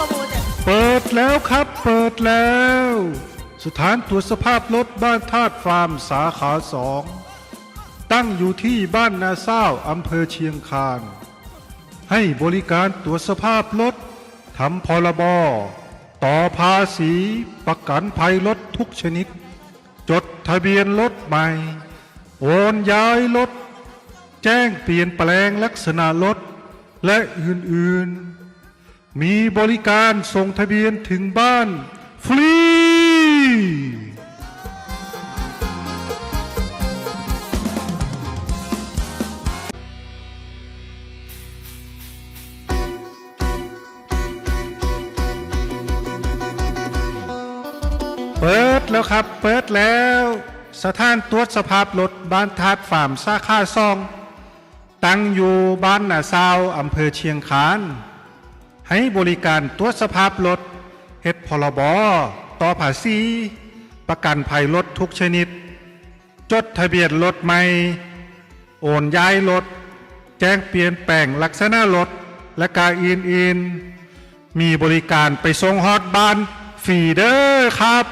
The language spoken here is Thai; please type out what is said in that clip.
ว่าหมูจ้ะเปิดแล้วครับเปิดแล้ว สถานตรวจสภาพรถบ้านธาตุฟาร์มสาขา2ตั้งอยู่ที่บ้านนาซ่าวอำเภอเชียงคานให้บริการตรวจสภาพรถทำพรบต่อภาษีประกันภัยรถทุกชนิดจดทะเบียนรถใหม่โอนย้ายรถแจ้งเปลี่ยนแปลงลักษณะรถและอื่นๆมีบริการส่งทะเบียนถึงบ้านฟรีเปิดแล้วครับเปิดแล้วสถานตรวจสภาพรถบ้านธาตุฟาร์มสาขา2ตั้งอยู่บ้านนาซาวอำเภอเชียงคานให้บริการตรวจสภาพรถเฮ็ดพรบต่อภาษีประกันภัยรถทุกชนิดจดทะเบียนรถใหม่โอนย้ายรถแจ้งเปลี่ยนแปลงลักษณะรถและการอื่นๆมีบริการไปส่งฮอดบ้านฟรีเด้อครับ